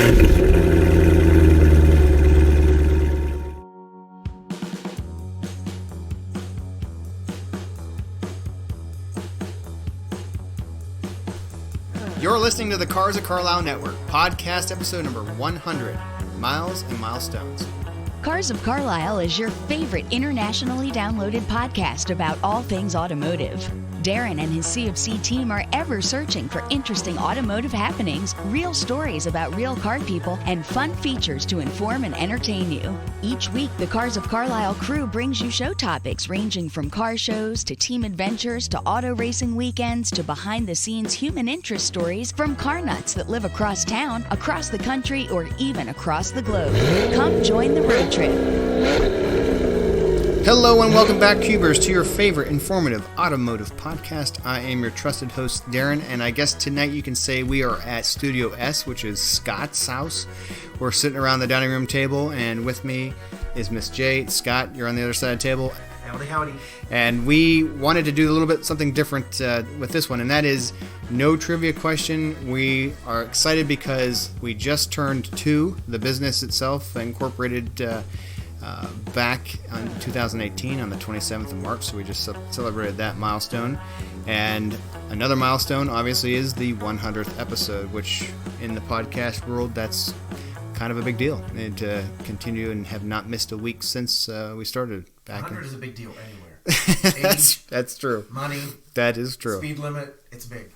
You're listening to the Cars of Carlisle Network, podcast episode number 100, Miles and Milestones. Cars of Carlisle is your favorite internationally downloaded podcast about all things automotive. Darren and his CFC team are ever searching for interesting automotive happenings, real stories about real car people, and fun features to inform and entertain you. Each week, the Cars of Carlisle crew brings you show topics ranging from car shows to team adventures to auto racing weekends to behind-the-scenes human interest stories from car nuts that live across town, across the country, or even across the globe. Come join the road trip. Hello and welcome back, Cubers, to your favorite informative automotive podcast. I am your trusted host, Darren, and I guess tonight you can say we are at Studio S, which is Scott's house. We're sitting around the dining room table, and with me is Miss J. Scott, you're on the other side of the table. Howdy, howdy. And we wanted to do a little bit something different with this one, and that is no trivia question. We are excited because we just turned 2. The business itself incorporated back in 2018 on the 27th of March, so we just celebrated that milestone. And another milestone, obviously, is the 100th episode, which in the podcast world, that's kind of a big deal. And to continue and have not missed a week since we started back. 100 is a big deal anywhere. That's true. Money. That is true. Speed limit, it's big.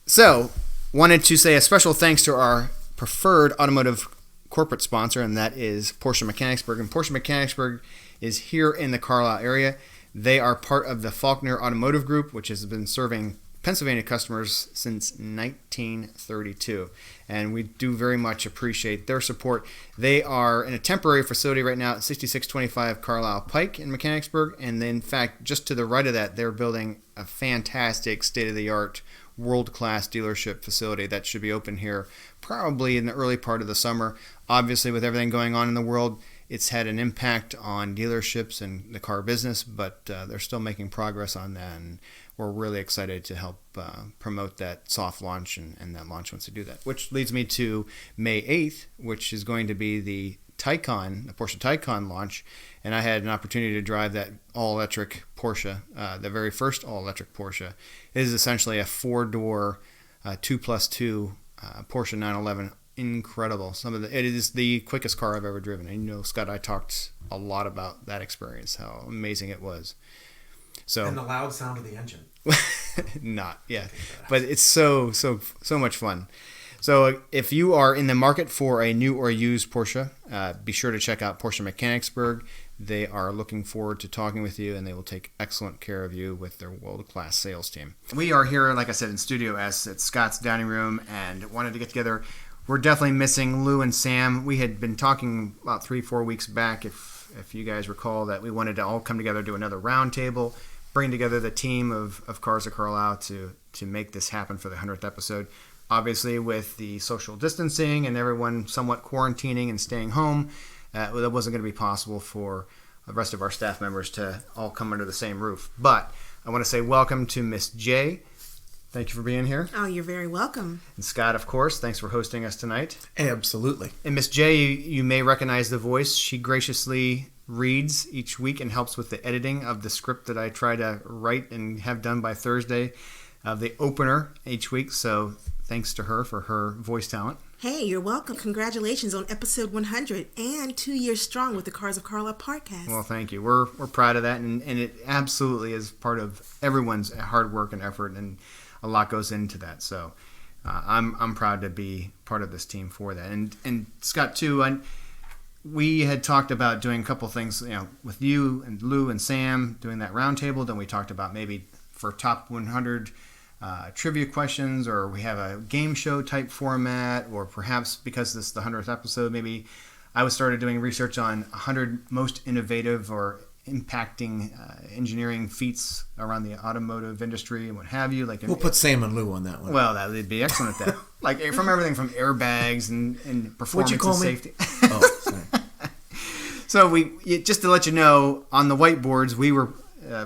So, wanted to say a special thanks to our preferred automotive corporate sponsor, and that is Porsche Mechanicsburg. And Porsche Mechanicsburg is here in the Carlisle area. They are part of the Faulkner Automotive Group, which has been serving Pennsylvania customers since 1932. And we do very much appreciate their support. They are in a temporary facility right now at 6625 Carlisle Pike in Mechanicsburg. And then, in fact, just to the right of that, they're building a fantastic state-of-the-art world-class dealership facility that should be open here probably in the early part of the summer. Obviously, with everything going on in the world, it's had an impact on dealerships and the car business, but they're still making progress on that, and we're really excited to help promote that soft launch and that launch once they do that. Which leads me to May 8th, which is going to be the Taycan, the Porsche Taycan launch, and I had an opportunity to drive that all-electric Porsche, the very first all-electric Porsche. It is essentially a 4-door 2+2 Porsche 911. Incredible. It is the quickest car I've ever driven. And you know, Scott, I talked a lot about that experience, how amazing it was. So, and the loud sound of the engine. But it's so much fun. So if you are in the market for a new or used Porsche, be sure to check out Porsche Mechanicsburg. They are looking forward to talking with you, and they will take excellent care of you with their world-class sales team. We are here, like I said, in Studio S at Scott's dining room, and wanted to get together. We're definitely missing Lou and Sam. We had been talking about 3-4 weeks back, if you guys recall, that we wanted to all come together, do another roundtable, bring together the team of Cars of Carlisle to make this happen for the 100th episode. Obviously, with the social distancing and everyone somewhat quarantining and staying home, that wasn't going to be possible for the rest of our staff members to all come under the same roof. But I want to say welcome to Miss J. Thank you for being here. Oh, you're very welcome. And Scott, of course, thanks for hosting us tonight. Absolutely. And Miss J, you may recognize the voice. She graciously reads each week and helps with the editing of the script that I try to write and have done by Thursday of the opener each week. So thanks to her for her voice talent. Hey, you're welcome. Congratulations on episode 100 and 2 years strong with the Cars of Carlisle podcast. Well, thank you. We're proud of that, and it absolutely is part of everyone's hard work and effort, and a lot goes into that. So I'm proud to be part of this team for that. And Scott, too, we had talked about doing a couple things, with you and Lou and Sam doing that roundtable. Then we talked about maybe for top 100 trivia questions, or we have a game show type format, or perhaps because this is the 100th episode, maybe I started doing research on 100 most innovative or impacting engineering feats around the automotive industry and what have you. Like, we'll put Sam and Lou on that one. Well, that would be excellent at that. Like from everything from airbags and performance and safety. Oh, sorry. So just to let you know, on the whiteboards, we were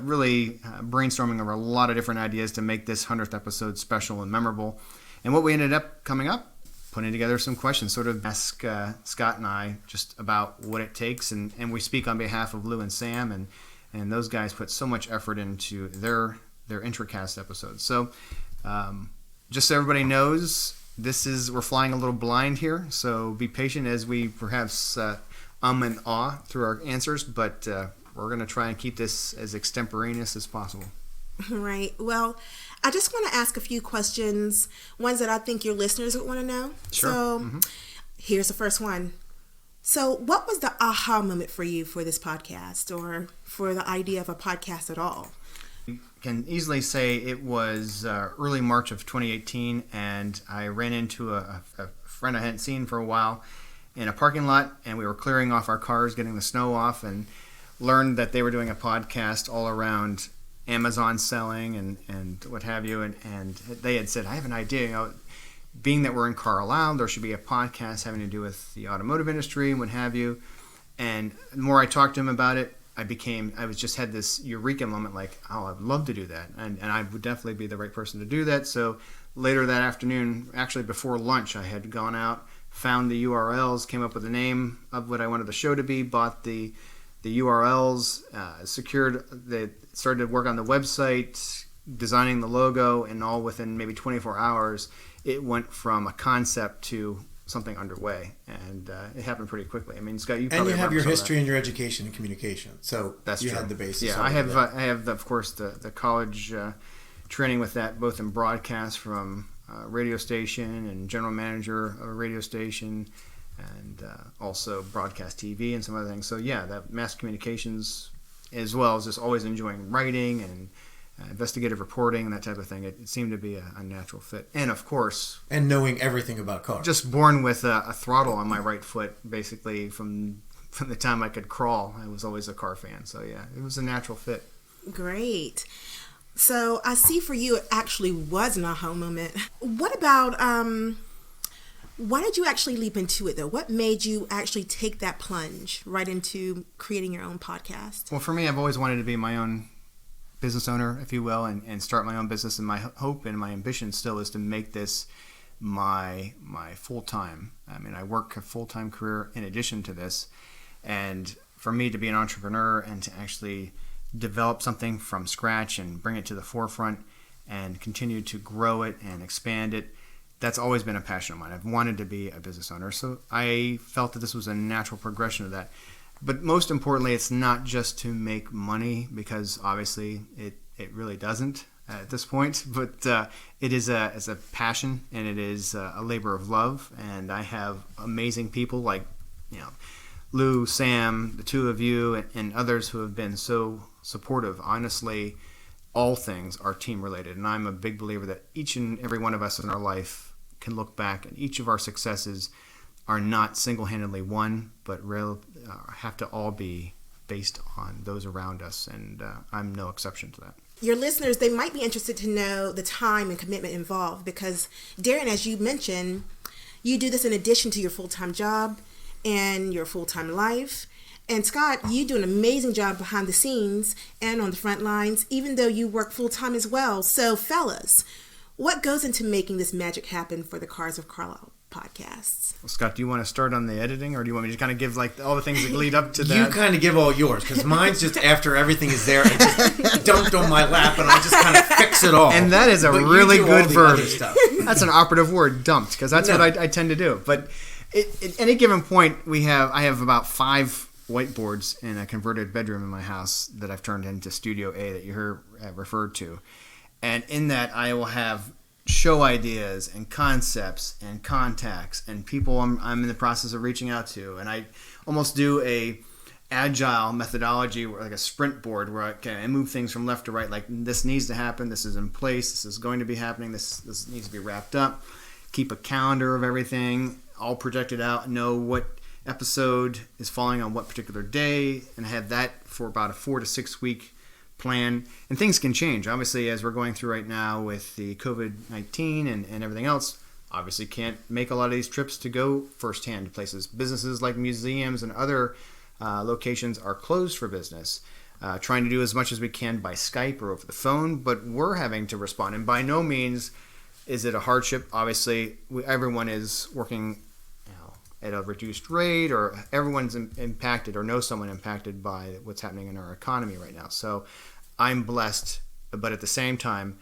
really brainstorming over a lot of different ideas to make this 100th episode special and memorable. And what we ended up coming up putting together some questions, sort of ask Scott and I just about what it takes. And we speak on behalf of Lou and Sam, and those guys put so much effort into their Intracast episodes. So just so everybody knows, we're flying a little blind here, so be patient as we perhaps and ah through our answers, but we're going to try and keep this as extemporaneous as possible. Right. Well, I just want to ask a few questions, ones that I think your listeners would want to know. Sure. So here's the first one. So what was the aha moment for you for this podcast, or for the idea of a podcast at all? You can easily say it was early March of 2018, and I ran into a friend I hadn't seen for a while in a parking lot, and we were clearing off our cars, getting the snow off, and learned that they were doing a podcast all around Amazon selling and what have you, and they had said, I have an idea, being that we're in Carlisle, there should be a podcast having to do with the automotive industry and what have you. And the more I talked to him about it, I just had this eureka moment, like, oh, I'd love to do that, and I would definitely be the right person to do that. So later that afternoon, actually before lunch, I had gone out, found the URLs, came up with the name of what I wanted the show to be, bought the URLs, started to work on the website, designing the logo, and all within maybe 24 hours, it went from a concept to something underway, and it happened pretty quickly. I mean, Scott, you have your history and your education in communication, so that's you true. had the basis. Yeah, I have of course the college training with that, both in broadcast from a radio station and general manager of a radio station, and also broadcast TV and some other things. So yeah, that mass communications, as well as just always enjoying writing and investigative reporting and that type of thing. It seemed to be a natural fit. And of course... And knowing everything about cars. Just born with a throttle on my right foot, basically, from the time I could crawl. I was always a car fan. So yeah, it was a natural fit. Great. So I see for you it actually was an aha moment. What about... why did you actually leap into it, though? What made you actually take that plunge right into creating your own podcast? Well, for me, I've always wanted to be my own business owner, if you will, and start my own business. And my hope and my ambition still is to make this my full-time. I mean, I work a full-time career in addition to this. And for me to be an entrepreneur and to actually develop something from scratch and bring it to the forefront and continue to grow it and expand it, that's always been a passion of mine. I've wanted to be a business owner. So I felt that this was a natural progression of that. But most importantly, it's not just to make money, because obviously it really doesn't at this point. But it is a passion, and it is a labor of love. And I have amazing people like, Lou, Sam, the two of you, and others who have been so supportive. Honestly, all things are team related, and I'm a big believer that each and every one of us in our life can look back, and each of our successes are not single-handedly won, but have to all be based on those around us, and I'm no exception to that. Your listeners, they might be interested to know the time and commitment involved, because Darren, as you mentioned, you do this in addition to your full-time job and your full-time life. And Scott, you do an amazing job behind the scenes and on the front lines, even though you work full-time as well. So fellas, what goes into making this magic happen for the Cars of Carlisle podcasts? Well, Scott, do you want to start on the editing, or do you want me to kind of give like all the things that lead up to that? You kind of give all yours, because mine's just after everything is there and just dumped on my lap, and I just kind of fix it all. And that is a really good verb. That's an operative word, dumped, because that's what I tend to do. But at any given point, I have about 5 whiteboards in a converted bedroom in my house that I've turned into Studio A that you heard referred to. And in that, I will have show ideas and concepts and contacts and people I'm in the process of reaching out to. And I almost do a agile methodology, like a sprint board, where I move things from left to right. Like, this needs to happen. This is in place. This is going to be happening. This needs to be wrapped up. Keep a calendar of everything, all projected out. Know what episode is falling on what particular day, and have that for about a 4 to 6 week plan. And things can change, obviously, as we're going through right now with the COVID-19 and everything else. Obviously can't make a lot of these trips to go firsthand to places. Businesses like museums and other locations are closed for business. Trying to do as much as we can by Skype or over the phone, but we're having to respond. And by no means Is it a hardship? Obviously, everyone is working at a reduced rate, or everyone's impacted or knows someone impacted by what's happening in our economy right now. So I'm blessed, but at the same time,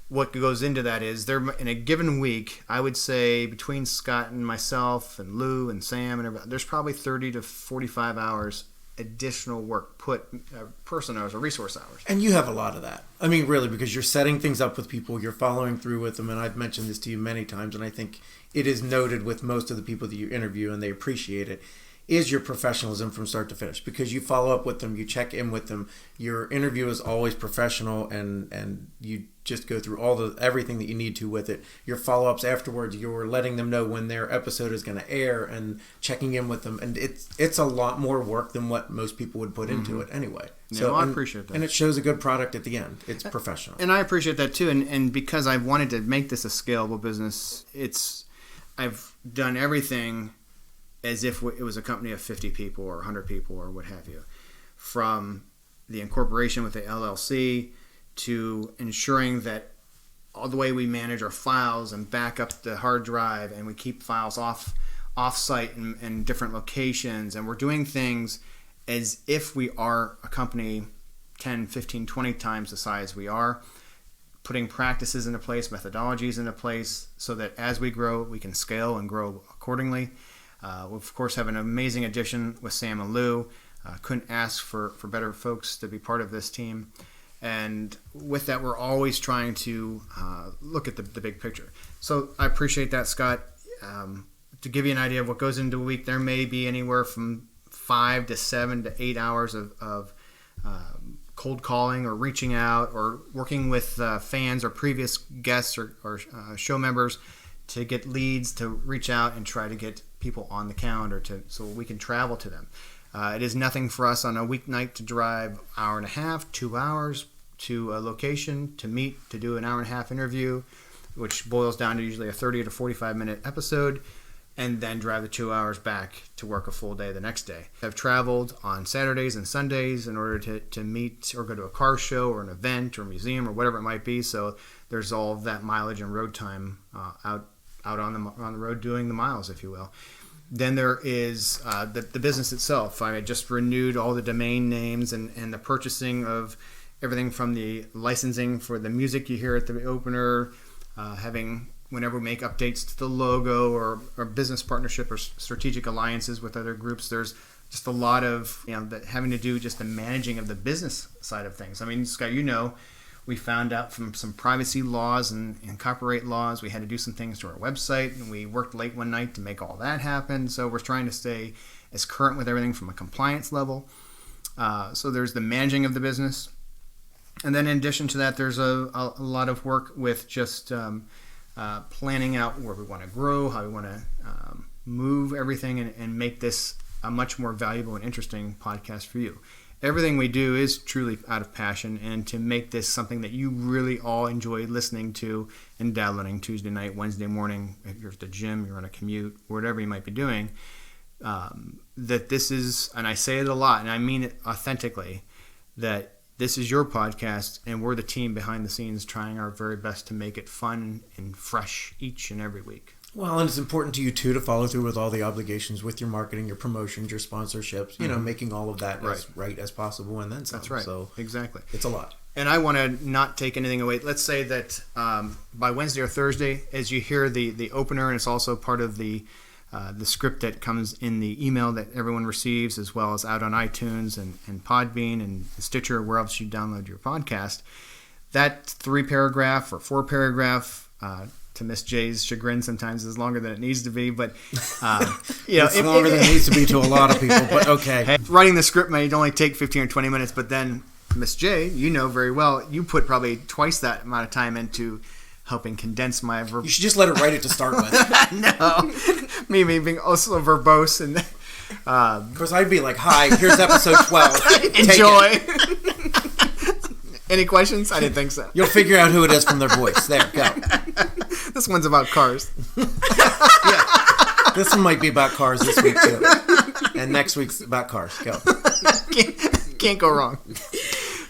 what goes into that is there in a given week, I would say between Scott and myself and Lou and Sam and everybody, there's probably 30 to 45 hours additional work person hours or resource hours. And you have a lot of that. I mean, really, because you're setting things up with people, you're following through with them, and I've mentioned this to you many times, and I think it is noted with most of the people that you interview, and they appreciate it, is your professionalism from start to finish. Because you follow up with them, you check in with them, your interview is always professional, and you just go through everything that you need to with it. Your follow-ups afterwards, you're letting them know when their episode is going to air and checking in with them, and it's a lot more work than what most people would put into it anyway. Yeah, So I appreciate that. And it shows a good product at the end. It's professional. And I appreciate that too. And because I've wanted to make this a scalable business, I've done everything as if it was a company of 50 people or 100 people or what have you. From the incorporation with the LLC to ensuring that all the way we manage our files and back up the hard drive, and we keep files off-site in different locations, and we're doing things as if we are a company 10, 15, 20 times the size we are, putting practices into place, methodologies into place, so that as we grow, we can scale and grow accordingly. We, of course, have an amazing addition with Sam and Lou. Couldn't ask for better folks to be part of this team. And with that, we're always trying to look at the big picture. So I appreciate that, Scott. To give you an idea of what goes into a week, there may be anywhere from 5 to 7 to 8 hours of cold calling or reaching out or working with fans or previous guests or show members to get leads, to reach out and try to get people on the calendar so we can travel to them. It is nothing for us on a weeknight to drive hour and a half, 2 hours to a location to meet, to do an hour and a half interview, which boils down to usually a 30 to 45 minute episode, and then drive the 2 hours back to work a full day the next day. I've traveled on Saturdays and Sundays in order to meet or go to a car show or an event or museum or whatever it might be. So there's all of that mileage and road time out on the road doing the miles, if you will. Then there is the business itself. I just renewed all the domain names and the purchasing of everything from the licensing for the music you hear at the opener, having whenever we make updates to the logo or business partnership or strategic alliances with other groups. There's just a lot of having to do just the managing of the business side of things. I mean, Scott, we found out from some privacy laws and copyright laws, we had to do some things to our website, and we worked late one night to make all that happen. So we're trying to stay as current with everything from a compliance level. So there's the managing of the business. And then in addition to that, there's a lot of work with just planning out where we want to grow, how we want to move everything and make this a much more valuable and interesting podcast for you. Everything we do is truly out of passion, and to make this something that you really all enjoy listening to and downloading Tuesday night, Wednesday morning, if you're at the gym, you're on a commute, whatever you might be doing, that this is, and I say it a lot, and I mean it authentically, that this is your podcast, and we're the team behind the scenes trying our very best to make it fun and fresh each and every week. Well, and it's important to you, too, to follow through with all the obligations with your marketing, your promotions, your sponsorships, making all of that as right as possible, and then some. That's right. So exactly. It's a lot. And I want to not take anything away. Let's say that by Wednesday or Thursday, as you hear the opener, and it's also part of the script that comes in the email that everyone receives, as well as out on iTunes and Podbean and Stitcher, where else you download your podcast, that 3-paragraph or 4-paragraph, to Miss J's chagrin, sometimes is longer than it needs to be, but it's longer than it needs to be to a lot of people, but okay. Writing the script might only take 15 or 20 minutes, but then Miss J, you know very well, you put probably twice that amount of time into helping condense my You should just let her write it to start with. No, me being also verbose and because I'd be like, "Hi, here's episode 12. Enjoy." Any questions? I didn't think so. You'll figure out who it is from their voice. There, go. This one's about cars. Yeah. This one might be about cars this week, too. And next week's about cars. Go. Can't go wrong.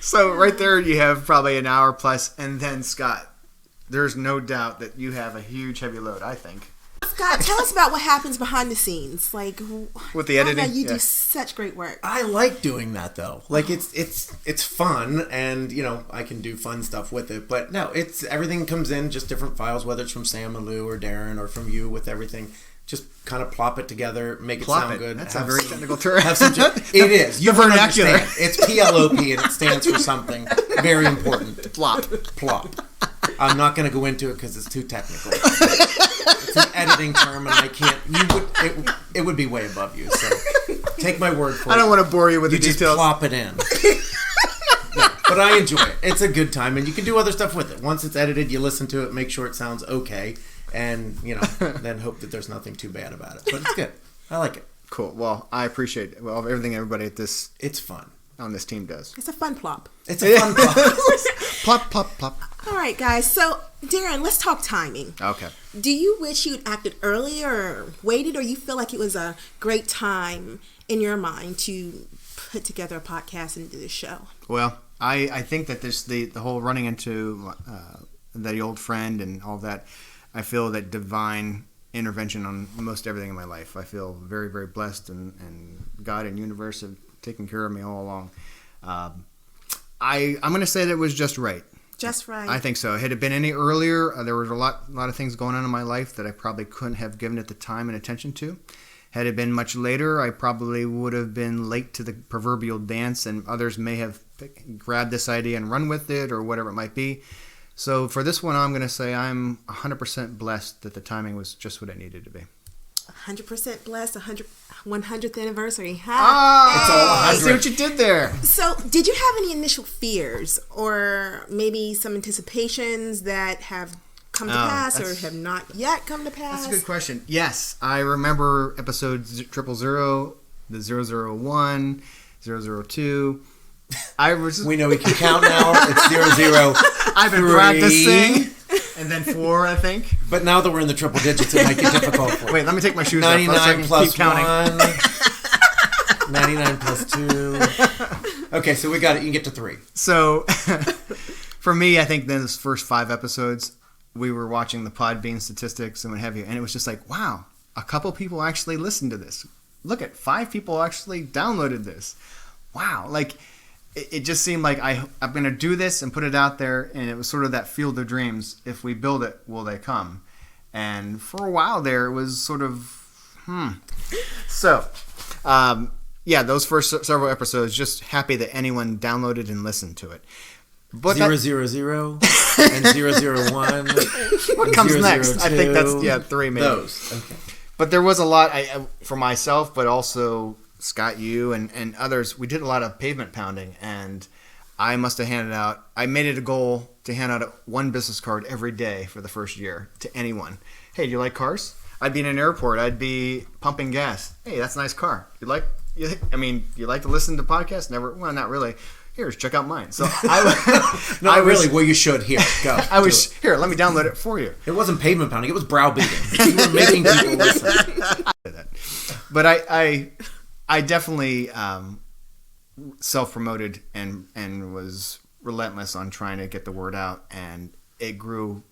So right there you have probably an hour plus. And then, Scott, there's no doubt that you have a huge heavy load, I think. Scott, tell us about what happens behind the scenes. Like, with the editing, you do such great work. I like doing that though. Like it's fun, and I can do fun stuff with it. But no, it's everything comes in just different files, whether it's from Sam and Lou or Darren or from you with everything. Just kind of plop it together, make it sound good. That's a very technical term. It is. You the vernacular. Understand. It's PLOP and it stands for something very important. Plop. I'm not going to go into it because it's too technical. It's an editing term, and I can't. It would be way above you. So take my word for it. I don't want to bore you with the just details. Plop it in. No, but I enjoy it. It's a good time, and you can do other stuff with it. Once it's edited, you listen to it, make sure it sounds okay. And, then hope that there's nothing too bad about it. But it's good. I like it. Cool. Well, I appreciate everything everybody at this... It's fun. ...on this team does. It's a fun plop. It's a fun plop. Plop, plop, plop. All right, guys. So, Darren, let's talk timing. Okay. Do you wish you'd acted earlier or waited, or you feel like it was a great time in your mind to put together a podcast and do this show? Well, I think that the whole running into the old friend and all that... I feel that divine intervention on most everything in my life. I feel very, very blessed, and God and universe have taken care of me all along. I'm going to say that it was just right. Just right. I think so. Had it been any earlier, there was a lot of things going on in my life that I probably couldn't have given it the time and attention to. Had it been much later, I probably would have been late to the proverbial dance, and others may have grabbed this idea and run with it or whatever it might be. So for this one, I'm going to say I'm 100% blessed that the timing was just what it needed to be. 100% blessed, 100th anniversary. It's all 100. I see what you did there. So did you have any initial fears or maybe some anticipations that have come to pass or have not yet come to pass? That's a good question. Yes, I remember episode 000, the 001, 002. We know we can count now. It's 00. I've been practicing. And then 4, I think. But now that we're in the triple digits, it might get difficult for you. Wait, let me take my shoes 99 off. 99 plus keep counting. 1. 99 plus 2. Okay, so we got it. You can get to 3. So, for me, I think those first 5 episodes, we were watching the Podbean statistics and what have you, and it was just like, wow, a couple people actually listened to this. Look at 5 people actually downloaded this. Wow, like... It just seemed like I'm going to do this and put it out there, and it was sort of that field of dreams. If we build it, will they come? And for a while there, it was sort of, So, those first several episodes, just happy that anyone downloaded and listened to it. But 000 and 001. What comes next? I think that's 3 maybe. Those, okay. But there was a lot for myself, but also... Scott, you, and others, we did a lot of pavement pounding, and I must have I made it a goal to hand out 1 business card every day for the first year to anyone. Hey, do you like cars? I'd be in an airport. I'd be pumping gas. Hey, that's a nice car. You like to listen to podcasts? Never. Well, not really. Here, check out mine. So really. Well, you should. Here, go. Here. Let me download it for you. It wasn't pavement pounding. It was browbeating. You were making people listen. But I definitely self-promoted and was relentless on trying to get the word out, and it grew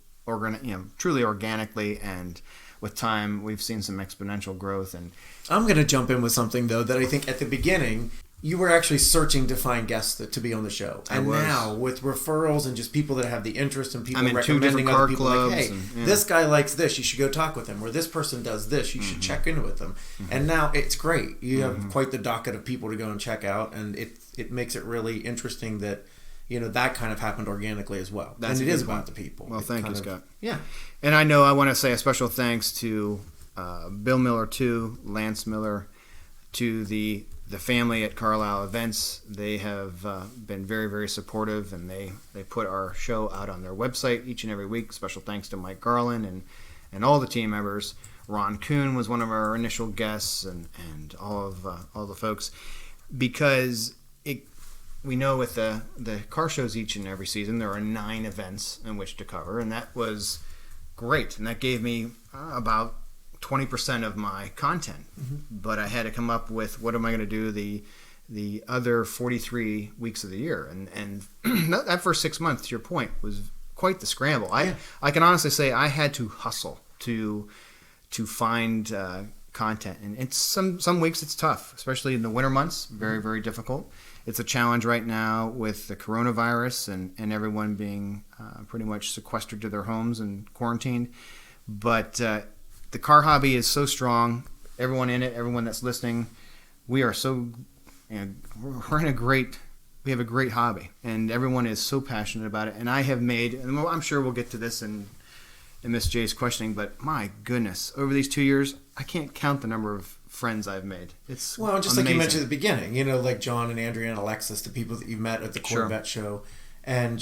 truly organically, and with time we've seen some exponential growth. And I'm going to jump in with something though that I think at the beginning you were actually searching to find guests to be on the show, and now with referrals and just people that have the interest and people recommending other people, like, hey, this guy likes this, you should go talk with him, or this person does this, you should check in with them. And now it's great. You have quite the docket of people to go and check out, and it makes it really interesting that that kind of happened organically as well. And it is about the people. Well, thank you, Scott. Yeah. And I know I want to say a special thanks to Bill Miller too, Lance Miller, to the family at Carlisle Events. They have been very, very supportive, and they put our show out on their website each and every week. Special thanks to Mike Garland and all the team members. Ron Kuhn was one of our initial guests, and all the folks, because we know with the car shows each and every season there are 9 events in which to cover, and that was great, and that gave me about 20% of my content. But I had to come up with, what am I going to do the other 43 weeks of the year, and that first 6 months, to your point, was quite the scramble. I can honestly say I had to hustle to find content, and it's some weeks it's tough, especially in the winter months. Very, very difficult. It's a challenge right now with the coronavirus and everyone being pretty much sequestered to their homes and quarantined. But the car hobby is so strong. Everyone in it, everyone that's listening, we are so, we're in we have a great hobby, and everyone is so passionate about it. And I have made, and I'm sure we'll get to this in Miss J's questioning, but my goodness, over these 2 years, I can't count the number of friends I've made. It's well, just amazing. like you mentioned at the beginning, like John and Andrea and Alexis, the people that you met at the Corvette show. And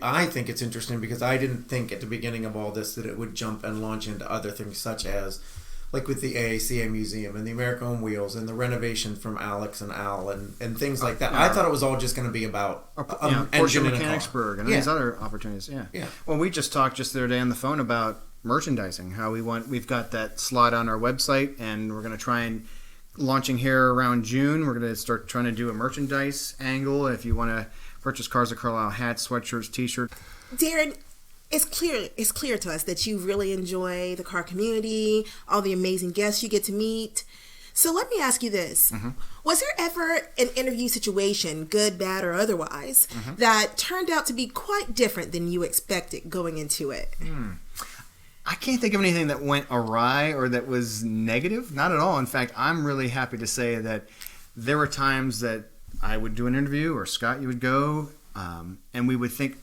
I think it's interesting because I didn't think at the beginning of all this that it would jump and launch into other things such as, like with the AACA Museum and the America on Wheels and the renovation from Alex and Al and things like that. I thought it was all just going to be about Porsche Mechanicsburg and these other opportunities. Yeah. Well, we just talked just the other day on the phone about merchandising, how we've got that slot on our website, and we're going to try and launching here around June. We're going to start trying to do a merchandise angle. If you want to purchase Cars of Carlisle hats, sweatshirts, t-shirts. Darren, it's clear to us that you really enjoy the car community, all the amazing guests you get to meet. So let me ask you this. Mm-hmm. Was there ever an interview situation, good, bad, or otherwise, that turned out to be quite different than you expected going into it? I can't think of anything that went awry or that was negative. Not at all. In fact, I'm really happy to say that there were times that I would do an interview, or Scott, you would go, and we would think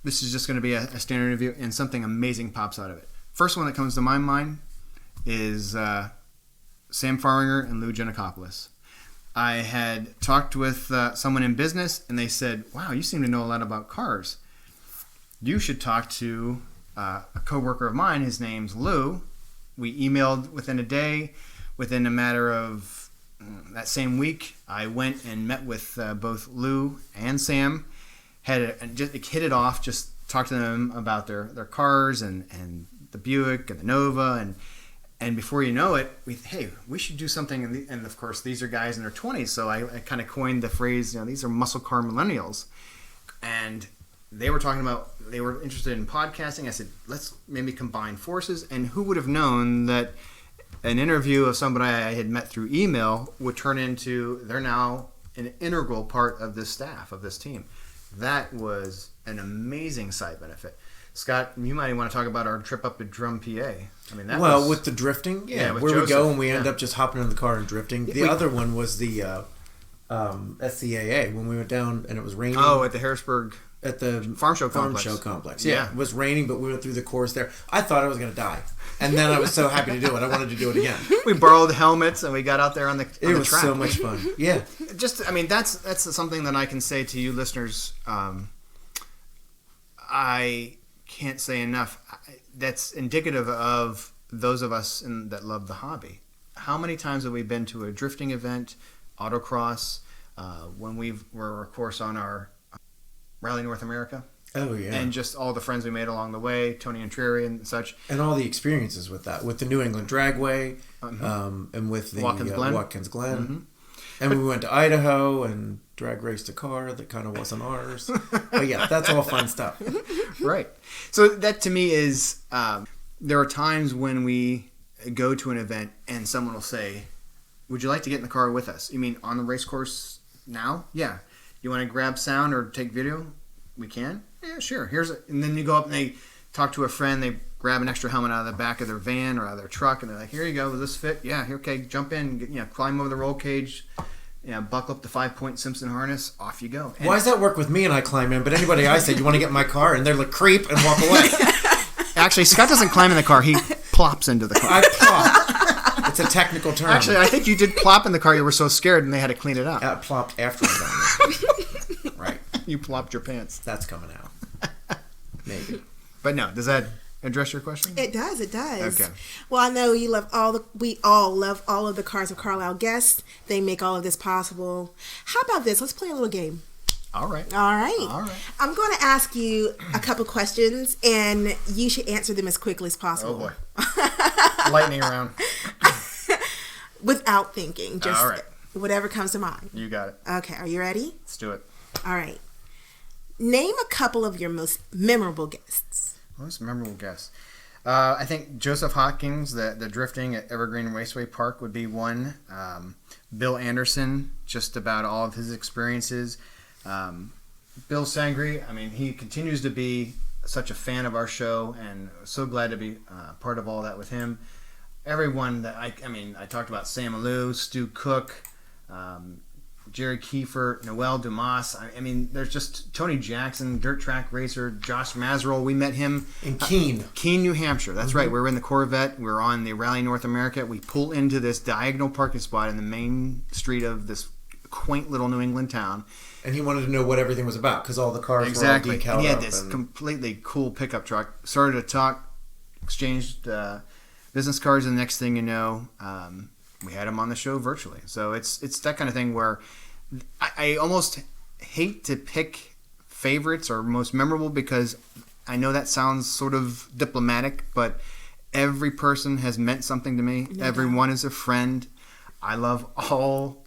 this is just going to be a standard interview, and something amazing pops out of it. First one that comes to my mind is Sam Farringer and Lou Giannakopoulos. I had talked with someone in business, and they said, wow, you seem to know a lot about cars. You should talk to a coworker of mine. His name's Lou. We emailed within a day. Within a matter of that same week, I went and met with both Lou and Sam. Just hit it off. Just talked to them about their cars and the Buick and the Nova, and before you know it, we should do something. And of course, these are guys in their 20s, so I kind of coined the phrase, these are muscle car millennials, and they were talking about they were interested in podcasting. I said, let's maybe combine forces, and who would have known that an interview of somebody I had met through email would turn into, they're now an integral part of this staff, of this team. That was an amazing side benefit. Scott, you might want to talk about our trip up to Drum, PA. I mean, with the drifting, with where Joseph, we go and we end up just hopping in the car and drifting. The other one was the SCAA when we went down and it was raining. Oh, at the Harrisburg. At the Farm Show Complex. Yeah, it was raining, but we went through the course there. I thought I was going to die. And then I was so happy to do it. I wanted to do it again. We borrowed helmets and we got out there on the track. It was so much fun. Yeah. That's something that I can say to you listeners. I can't say enough. That's indicative of those of us that love the hobby. How many times have we been to a drifting event, autocross, when we were, of course, on our Rally North America? Oh, yeah. And just all the friends we made along the way, Tony and Trary and such. And all the experiences with that, with the New England Dragway, and with the Watkins Glen. Mm-hmm. And we went to Idaho and drag raced a car that kind of wasn't ours. But yeah, that's all fun stuff. Right. So that to me is, there are times when we go to an event and someone will say, would you like to get in the car with us? You mean on the race course now? Yeah. You want to grab sound or take video? We can? Yeah, sure. And then you go up and they talk to a friend. They grab an extra helmet out of the back of their van or out of their truck, and they're like, here you go. Will this fit? Yeah. Okay. Jump in. Climb over the roll cage. Buckle up the 5-point Simpson harness. Off you go. Why does that work with me and I climb in? But anybody I said, you want to get in my car? And they're like, creep, and walk away. Actually, Scott doesn't climb in the car. He plops into the car. I plop. It's a technical term. Actually, I think you did plop in the car. You were so scared, and they had to clean it up. I plopped after I got Right. You plopped your pants. That's coming out. Maybe. But no, does that address your question? It does. Okay. Well, I know we all love all of the Cars of Carlisle guests. They make all of this possible. How about this? Let's play a little game. All right. I'm going to ask you a couple questions, and you should answer them as quickly as possible. Oh, boy. Lightning round. Without thinking. Just all right. Whatever comes to mind. You got it. Okay. Are you ready? Let's do it. All right. Name a couple of your most memorable guests. Most memorable guests. I think Joseph Hawkins, the drifting at Evergreen Raceway Park would be one. Bill Anderson, just about all of his experiences. Bill Sangri, I mean, he continues to be such a fan of our show, and so glad to be part of all that with him. Everyone that I talked about Sam Alou, Stu Cook, Jerry Kiefer, Noel Dumas. I mean, there's just Tony Jackson, dirt track racer, Josh Mazerol. We met him in Keene, New Hampshire. That's right. We were in the Corvette. We were on the Rally North America. We pull into this diagonal parking spot in the main street of this quaint little New England town. And he wanted to know what everything was about because all the cars exactly. were all decaled and he had up this completely cool pickup truck. Started to talk, exchanged business cards, and the next thing you know, we had him on the show virtually. So it's that kind of thing where I almost hate to pick favorites or most memorable because I know that sounds sort of diplomatic, but every person has meant something to me. No Everyone is a friend. I love all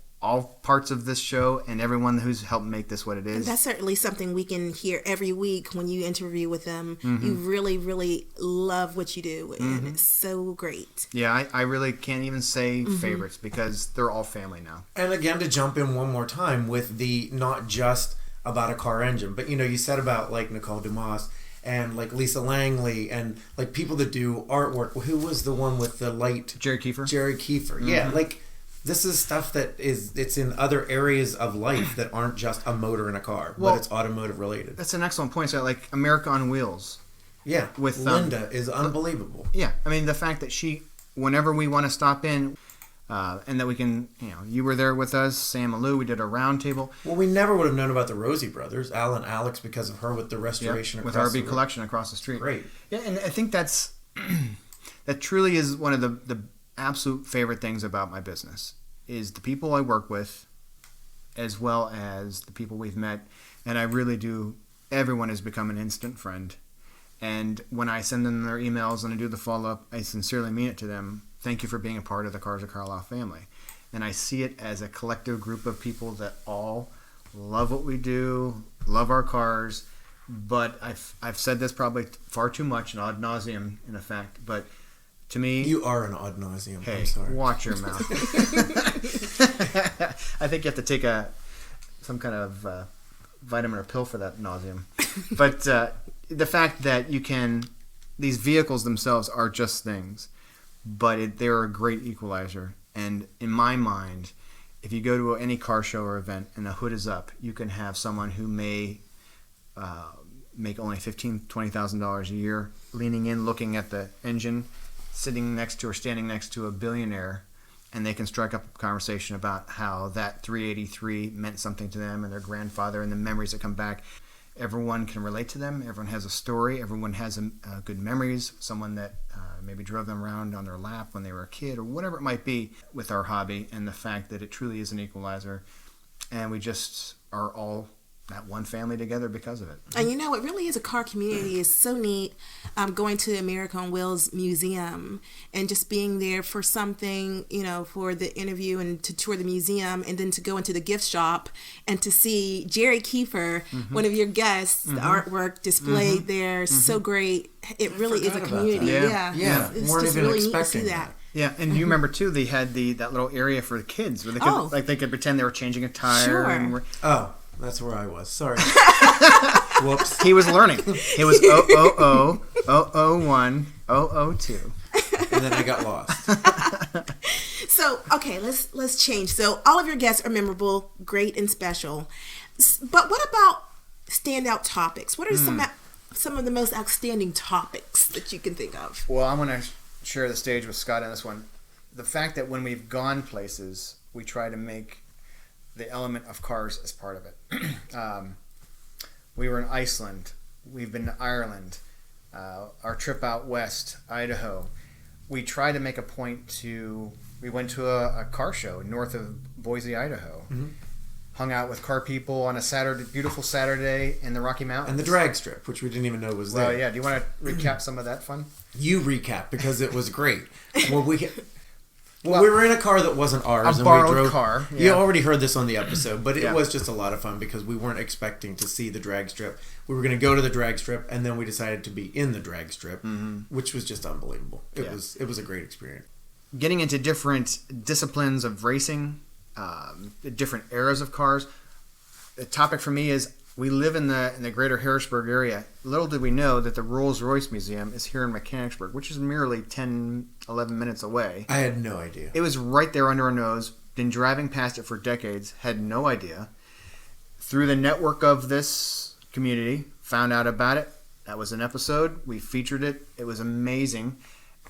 parts of this show and everyone who's helped make this what it is. And that's certainly something we can hear every week when you interview with them. You really, really love what you do, and it's so great. Yeah, I really can't even say favorites because they're all family now. And again, to jump in one more time with the not just about a car engine, but you said about like Nicole Dumas and like Lisa Langley and like people that do artwork. Who was the one with the light? Jerry Kiefer. Yeah, like this is stuff that it's in other areas of life that aren't just a motor in a car, but it's automotive related. That's an excellent point. So like America on Wheels. Yeah, with Linda is unbelievable. Yeah, I mean the fact that she, whenever we want to stop in, and that we can, you were there with us, Sam Alou, we did a round table. Well, we never would have known about the Rosie brothers, Al and Alex, because of her with the restoration with across RB Collection across the street. Great. Yeah, and I think that truly is one of the absolute favorite things about my business is the people I work with, as well as the people we've met, and I really do. Everyone has become an instant friend, and when I send them their emails and I do the follow-up, I sincerely mean it to them. Thank you for being a part of the Cars of Carlisle family, and I see it as a collective group of people that all love what we do, love our cars. But I've said this probably far too much and ad nauseum in effect, but to me, you are an ad nauseum. Hey, I'm sorry. Watch your mouth. I think you have to take some kind of vitamin or pill for that nauseum. But the fact that these vehicles themselves are just things, but they're a great equalizer. And in my mind, if you go to any car show or event and the hood is up, you can have someone who may make only $15,000, $20,000 a year, leaning in, looking at the engine, sitting next to or standing next to a billionaire, and they can strike up a conversation about how that 383 meant something to them and their grandfather and the memories that come back. Everyone can relate to them. Everyone has a story. Everyone has good memories. Someone that maybe drove them around on their lap when they were a kid or whatever it might be with our hobby, and the fact that it truly is an equalizer. And we just are all that one family together because of it. And it really is a car community. It's so neat going to the America on Wheels Museum and just being there for something, for the interview and to tour the museum and then to go into the gift shop and to see Jerry Kiefer, one of your guests, the artwork displayed there. So great. It really is a community. Yeah. It's Weren't just even really neat to expecting see that. Yeah, and you remember too, they had that little area for the kids where they could they could pretend they were changing a tire. Sure. And that's where I was. Sorry. Whoops. He was learning. It was 000, 001, 002. And then I got lost. So, okay, let's change. So, all of your guests are memorable, great, and special. But what about standout topics? What are some of the most outstanding topics that you can think of? Well, I'm going to share the stage with Scott on this one. The fact that when we've gone places, we try to make the element of cars as part of it. We were in Iceland. We've been to Ireland. Our trip out west, Idaho. We tried to make a point we went to a car show north of Boise, Idaho. Hung out with car people on a beautiful Saturday in the Rocky Mountains. And the drag strip, which we didn't even know was there. Well, yeah. Do you want to recap some of that fun? You recap, because it was great. Well, Well, we were in a car that wasn't ours. A borrowed car. Yeah. You already heard this on the episode, but it Yeah. was just a lot of fun because we weren't expecting to see the drag strip. We were going to go to the drag strip, and then we decided to be in the drag strip, which was just unbelievable. It was a great experience. Getting into different disciplines of racing, different eras of cars. The topic for me is we live in the greater Harrisburg area. Little did we know that the Rolls-Royce Museum is here in Mechanicsburg, which is merely 10, 11 minutes away. I had no idea. It was right there under our nose. Been driving past it for decades. Had no idea. Through the network of this community, found out about it. That was an episode. We featured it. It was amazing.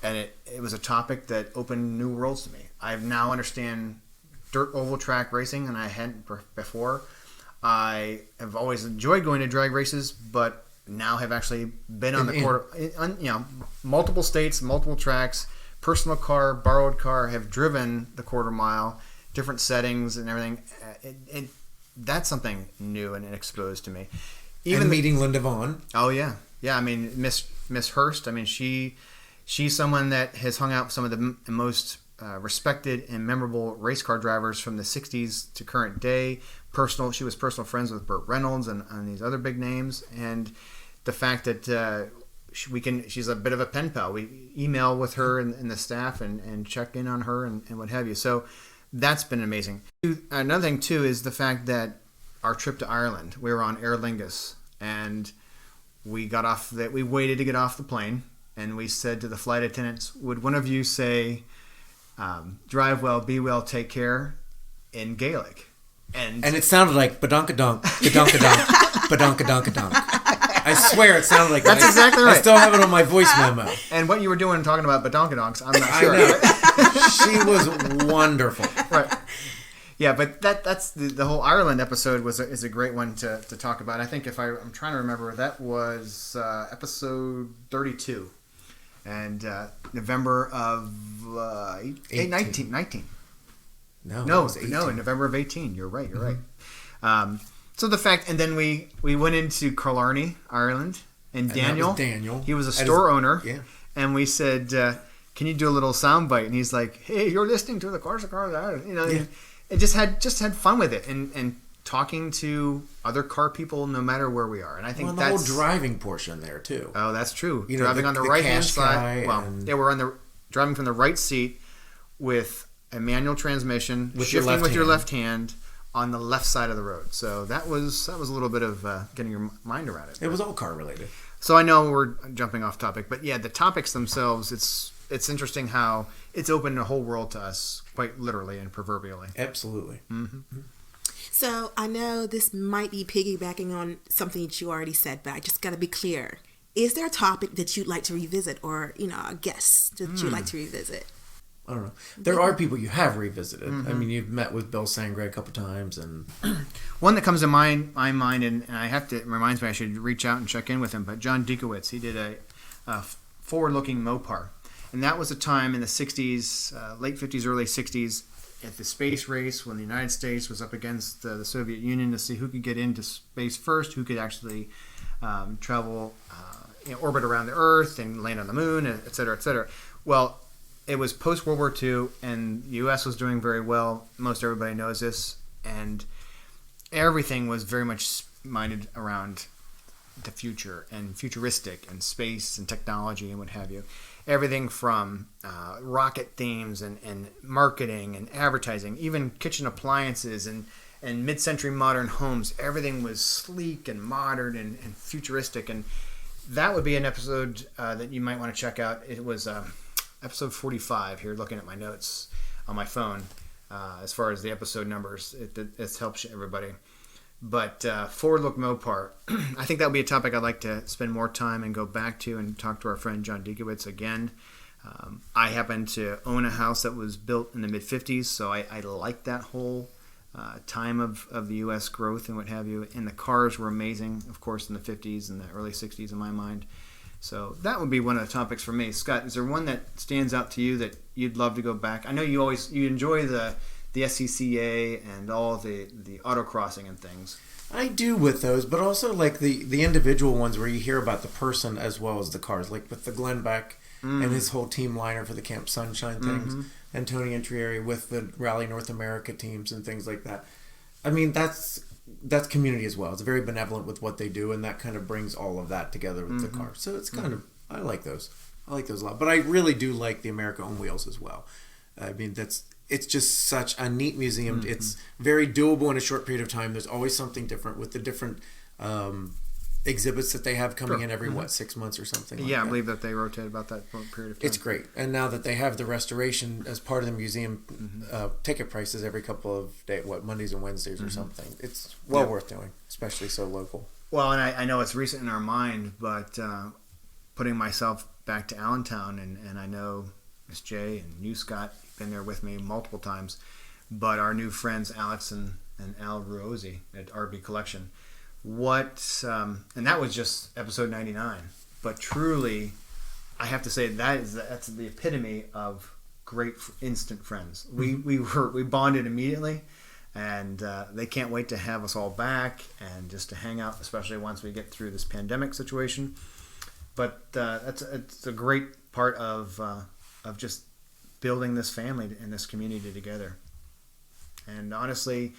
And it was a topic that opened new worlds to me. I now understand dirt oval track racing, and I hadn't before. I have always enjoyed going to drag races, but now have actually been on the quarter, multiple states, multiple tracks, personal car, borrowed car, have driven the quarter mile, different settings and everything. That's something new and exposed to me. Even meeting Linda Vaughn. Oh yeah, yeah. I mean, Miss Hurst. I mean, she's someone that has hung out with some of the most respected and memorable race car drivers from the 60s to current day. She was personal friends with Burt Reynolds and these other big names. And the fact that she's a bit of a pen pal. We email with her and the staff and check in on her and what have you. So that's been amazing. Another thing too is the fact that our trip to Ireland, we were on Aer Lingus, and we waited to get off the plane, and we said to the flight attendants, would one of you say, drive well, be well, take care, in Gaelic? And it sounded like badonkadonk, badonkadonk, badonkadonk. I swear it sounded like that's exactly right. I still have it on my voice memo. And what you were doing talking about badonkadonks, I'm not sure. I know. She was wonderful. Right. Yeah, but that's the whole Ireland episode is a great one to talk about. I think I'm trying to remember, that was episode 32, and November of 19. No, in November of 18. You're right. So the fact, and then we went into Carlisle, Ireland, and Daniel, he was a store owner, and we said, can you do a little sound bite? And he's like, hey, you're listening to the Cars of Carlisle, It just had fun with it and talking to other car people no matter where we are. And I think that's the whole driving portion there too. Oh, that's true. Driving on the right hand side. Well, we're driving from the right seat with a manual transmission, shifting with your left hand on the left side of the road. So that was a little bit of getting your mind around it. It was all car related. So I know we're jumping off topic, but yeah, the topics themselves, it's interesting how it's opened a whole world to us, quite literally and proverbially. Absolutely. Mm-hmm. So I know this might be piggybacking on something that you already said, but I just got to be clear. Is there a topic that you'd like to revisit, or a guest that you'd like to revisit? I don't know. There are people you have revisited. Mm-hmm. I mean, you've met with Bill Sangre a couple times, and one that comes to my mind, and it reminds me I should reach out and check in with him. But John Dekowitz, he did a forward-looking Mopar, and that was a time in the '60s, late '50s, early '60s, at the space race when the United States was up against the Soviet Union to see who could get into space first, who could actually travel, orbit around the Earth and land on the Moon, et cetera, et cetera. Well, it was post-World War II, and the U.S. was doing very well. Most everybody knows this. And everything was very much minded around the future and futuristic and space and technology and what have you. Everything from rocket themes and marketing and advertising, even kitchen appliances and mid-century modern homes. Everything was sleek and modern and futuristic. And that would be an episode that you might want to check out. It was episode 45 here, looking at my notes on my phone. As far as the episode numbers, it helps everybody. But Forward Look Mopar, I think that would be a topic I'd like to spend more time and go back to and talk to our friend John Dekowitz again. I happen to own a house that was built in the mid-50s, so I like that whole time of the U.S. growth and what have you. And the cars were amazing, of course, in the 50s and the early 60s in my mind. So that would be one of the topics for me. Scott, is there one that stands out to you that you'd love to go back? I know you enjoy the SCCA and all the autocrossing and things. I do with those, but also like the individual ones where you hear about the person as well as the cars, like with the Glenn Beck and his whole team liner for the Camp Sunshine things. Antoni and Trieri with the Rally North America teams and things like that. I mean, that's community as well. It's very benevolent with what they do, and that kind of brings all of that together with the car. So it's kind of, I like those. I like those a lot. But I really do like the America on Wheels as well. I mean, it's just such a neat museum. It's very doable in a short period of time. There's always something different with the different exhibits that they have coming in every 6 months or something like that. I believe that they rotate about that period of time. It's great. And now that they have the restoration as part of the museum, ticket prices every couple of days, Mondays and Wednesdays or something. It's well worth doing, especially so local. Well, and I know it's recent in our mind, but putting myself back to Allentown, and I know Miss J and you, Scott, you've been there with me multiple times, but our new friends Alex and Al Ruozzi at RB Collection, and that was just episode 99, but truly I have to say that's the epitome of great instant friends. We bonded immediately, and they can't wait to have us all back and just to hang out, especially once we get through this pandemic situation. But it's a great part of just building this family and this community together. And honestly,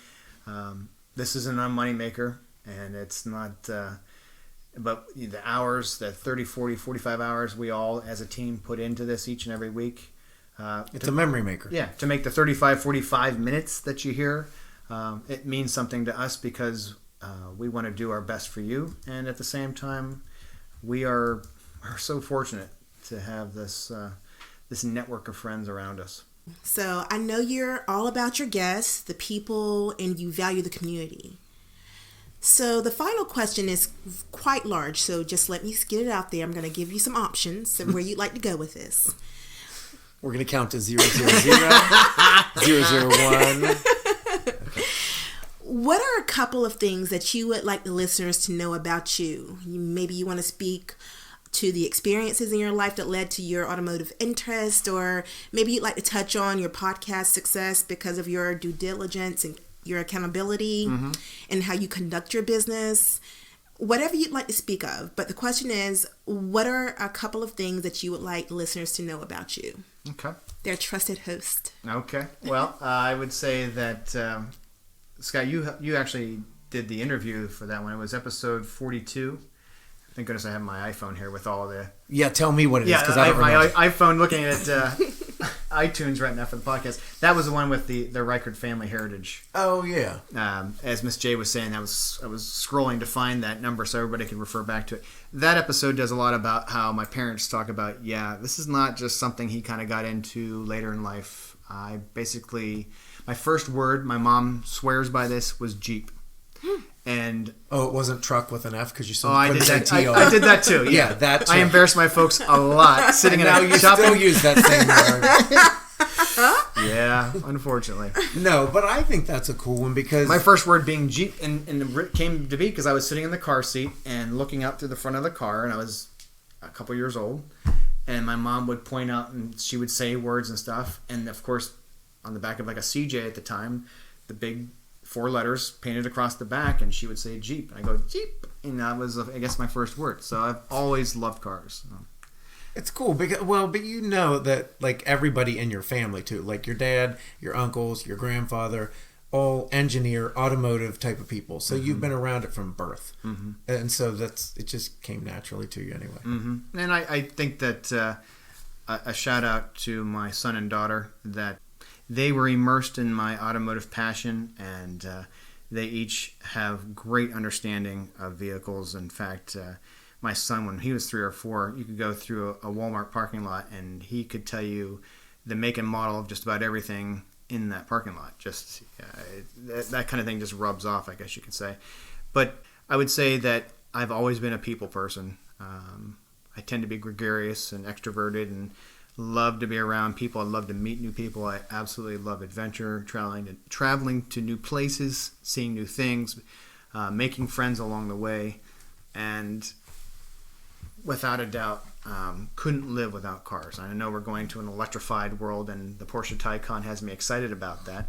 this is a moneymaker. And it's not, but the hours, the 30, 40, 45 hours we all as a team put into this each and every week. It's a memory maker. Yeah, to make the 35, 45 minutes that you hear, it means something to us because we want to do our best for you. And at the same time, we're so fortunate to have this network of friends around us. So I know you're all about your guests, the people, and you value the community. So the final question is quite large, so just let me get it out there. I'm going to give you some options of where you'd like to go with this. We're going to count to 000, 001. What are a couple of things that you would like the listeners to know about you? Maybe you want to speak to the experiences in your life that led to your automotive interest, or maybe you'd like to touch on your podcast success because of your due diligence and your accountability and how you conduct your business. Whatever you'd like to speak of. But the question is, what are a couple of things that you would like listeners to know about you? Okay. Their trusted host. Okay. Well, I would say that, Scott, you actually did the interview for that one. It was episode 42. Thank goodness I have my iPhone here with all the... Yeah, tell me what it is, because I I don't have my remember. iPhone looking at iTunes right now for the podcast. That was the one with the Reichert family heritage. Oh, yeah. As Miss J was saying, I was scrolling to find that number so everybody could refer back to it. That episode does a lot about how my parents talk about, this is not just something he kind of got into later in life. My first word, my mom swears by this, was Jeep. And it wasn't truck with an F because you still I couldn't did say that. T-O. I did that too. Yeah, that too. I embarrassed my folks a lot sitting in now a you shopping. still use that same word. Yeah, unfortunately. No, but I think that's a cool one because My first word being Jeep, and it came to be because I was sitting in the car seat and looking out through the front of the car, and I was a couple years old, and my mom would point out and she would say words and stuff, and of course, on the back of like a CJ at the time, the big 4 letters painted across the back, and she would say Jeep, and I go Jeep, and that was I guess my first word. So I've always loved cars. it's cool because but you know that like everybody in your family too, like your dad, your uncles, your grandfather, all engineer, automotive type of people. So you've been around it from birth, and so it just came naturally to you anyway. And I think that a shout out to my son and daughter that they were immersed in my automotive passion, and they each have great understanding of vehicles. In fact, my son, when he was 3 or 4, you could go through a Walmart parking lot and he could tell you the make and model of just about everything in that parking lot. Just that kind of thing just rubs off, I guess you could say. But I would say that I've always been a people person. I tend to be gregarious and extroverted and love to be around people. I love to meet new people. I absolutely love adventure, traveling to new places, seeing new things, making friends along the way, and without a doubt, couldn't live without cars. I know we're going to an electrified world, and the Porsche Taycan has me excited about that.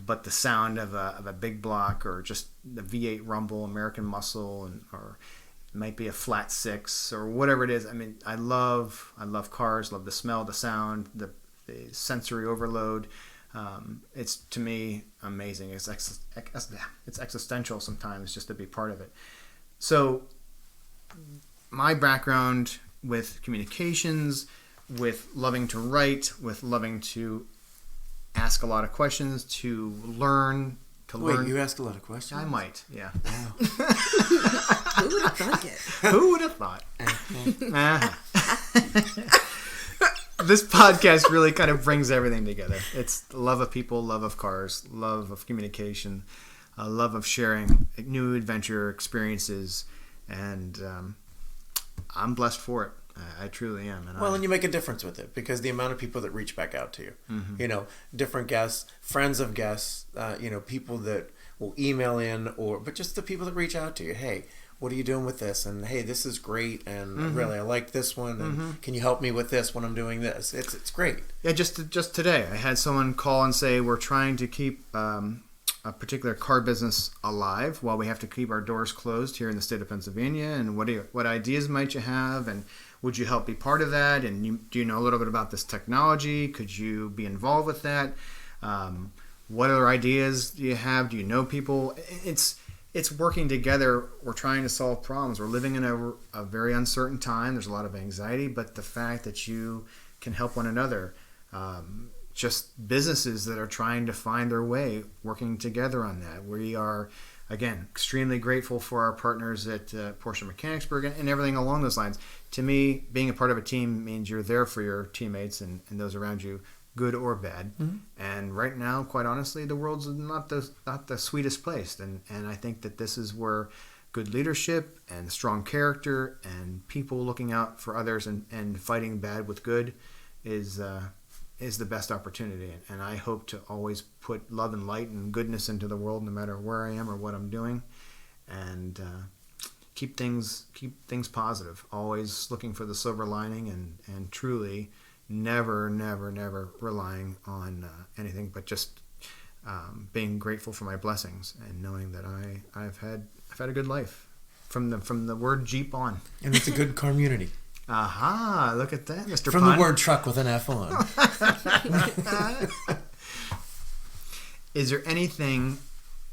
But the sound of a big block, or just the V8 rumble, American muscle, or it might be a flat 6 or whatever it is. I mean, I love cars. Love the smell, the sound, the the sensory overload. It's, to me, amazing. It's existential sometimes just to be part of it. So my background with communications, with loving to write, with loving to ask a lot of questions, to learn. Wait, you ask a lot of questions? I might, yeah. Wow. Who would have thought it? Who would have thought? This podcast really kind of brings everything together. It's love of people, love of cars, love of communication, love of sharing new adventure experiences, and I'm blessed for it. I truly am. And you make a difference with it because the amount of people that reach back out to you, different guests, friends of guests, people that will email in, but just the people that reach out to you. Hey, what are you doing with this? And hey, this is great. And really, I like this one. And can you help me with this when I'm doing this? It's great. Yeah, just today, I had someone call and say we're trying to keep a particular car business alive while we have to keep our doors closed here in the state of Pennsylvania. And what ideas might you have? And would you help be part of that? And do you know a little bit about this technology? Could you be involved with that? What other ideas do you have? Do you know people? It's working together. We're trying to solve problems. We're living in a very uncertain time. There's a lot of anxiety, but the fact that you can help one another, just businesses that are trying to find their way, working together on that. We are, again, extremely grateful for our partners at Porsche Mechanicsburg and everything along those lines. To me, being a part of a team means you're there for your teammates and those around you, good or bad. And right now, quite honestly, the world's not the sweetest place. And I think that this is where good leadership and strong character and people looking out for others and fighting bad with good is the best opportunity. And I hope to always put love and light and goodness into the world, no matter where I am or what I'm doing, and keep things positive. Always looking for the silver lining, and truly never relying on anything but just being grateful for my blessings and knowing that I've had a good life from the word Jeep on. And it's a good community. Aha, look at that, Mr. From Pun. the word truck with an F on. Is there anything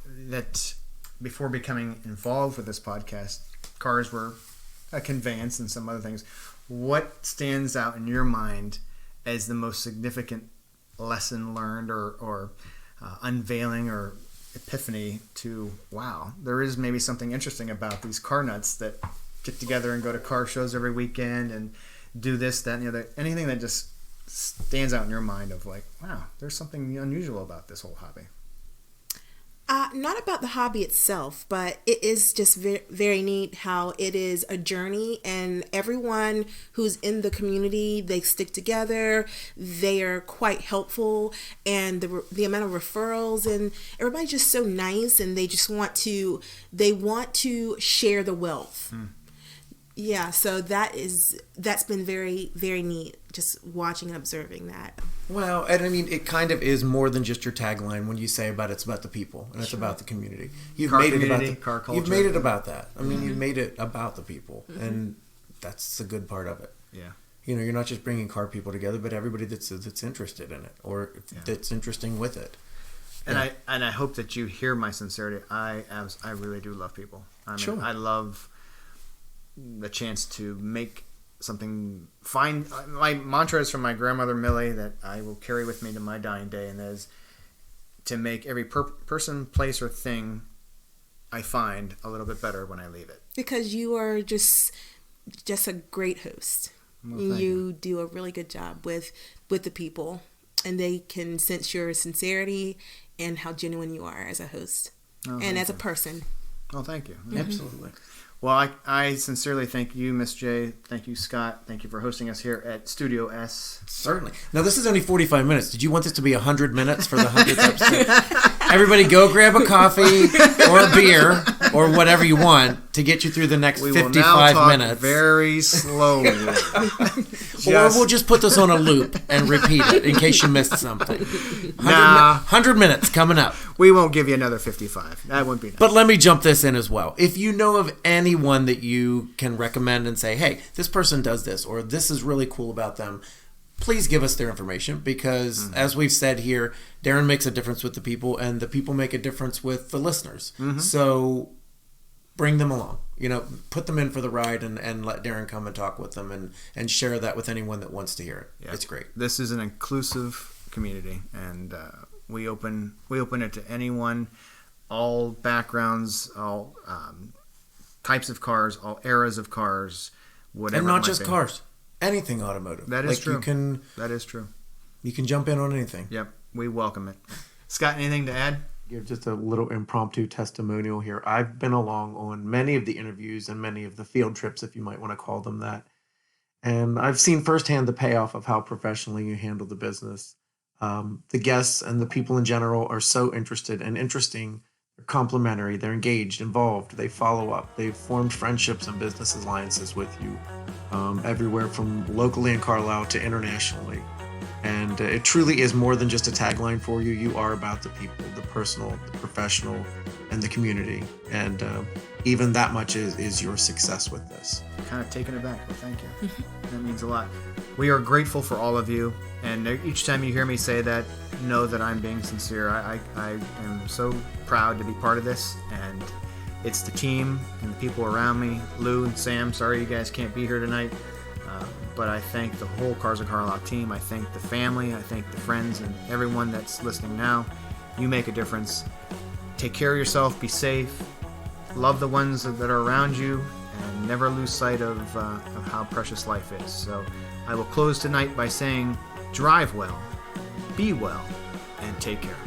that, before becoming involved with this podcast, cars were a conveyance and some other things, what stands out in your mind as the most significant lesson learned or unveiling or epiphany to, wow, there is maybe something interesting about these car nuts that get together and go to car shows every weekend and do this, that, and the other. Anything that just stands out in your mind of like, wow, there's something unusual about this whole hobby. Not about the hobby itself, but it is just very, very neat how it is a journey, and everyone who's in the community, they stick together. They are quite helpful, and the amount of referrals, and everybody's just so nice, and they just want to share the wealth. Yeah, so that's been very, very neat, just watching and observing that. Well, and I mean, it kind of is more than just your tagline when you say it's about the people and it's about the community. You've Car made community, it about car culture. You've made it about that. I mean, you've made it about the people, and that's the good part of it. Yeah. You're not just bringing car people together, but everybody that's interested in it or that's interesting with it. And I hope that you hear my sincerity. I really do love people. Sure. I love the chance to make something. My mantra is from my grandmother Millie that I will carry with me to my dying day, and that is to make every person, place, or thing I find a little bit better when I leave it. Because you are just a great host. Well, you do a really good job with the people, and they can sense your sincerity and how genuine you are as a host and as a person. Oh, thank you. Absolutely. Well, I sincerely thank you, Miss J. Thank you, Scott. Thank you for hosting us here at Studio S. Certainly. Now, this is only 45 minutes. Did you want this to be 100 minutes for the 100th episode? Everybody go grab a coffee or a beer or whatever you want to get you through the next 55 will now talk minutes. Very slowly. Or we'll just put this on a loop and repeat it in case you missed something. 100 minutes coming up. We won't give you another 55. That wouldn't be nice. But let me jump this in as well. If you know of anyone that you can recommend and say, hey, this person does this, or this is really cool about them, please give us their information because, as we've said here, Darren makes a difference with the people, and the people make a difference with the listeners. So bring them along. Put them in for the ride and let Darren come and talk with them and share that with anyone that wants to hear it. Yeah. It's great. This is an inclusive community, and we open it to anyone, all backgrounds, all types of cars, all eras of cars, whatever. And not just cars. Anything automotive. That is true. That is true. You can jump in on anything. Yep. We welcome it. Scott, anything to add? Give just a little impromptu testimonial here. I've been along on many of the interviews and many of the field trips, if you might want to call them that. And I've seen firsthand the payoff of how professionally you handle the business. The guests and the people in general are so interested and interesting. They're complimentary. They're engaged, involved. They follow up. They've formed friendships and business alliances with you, everywhere from locally in Carlisle to internationally. And it truly is more than just a tagline for you. You are about the people, the personal, the professional, and the community. And even that much is your success with this. Kind of taken aback, but thank you. That means a lot. We are grateful for all of you. And each time you hear me say that, know that I'm being sincere. I am so proud to be part of this. And it's the team and the people around me. Lou and Sam, sorry you guys can't be here tonight. But I thank the whole Cars of Carlisle team. I thank the family. I thank the friends and everyone that's listening now. You make a difference. Take care of yourself. Be safe. Love the ones that are around you. And never lose sight of how precious life is. So I will close tonight by saying, drive well, be well, and take care.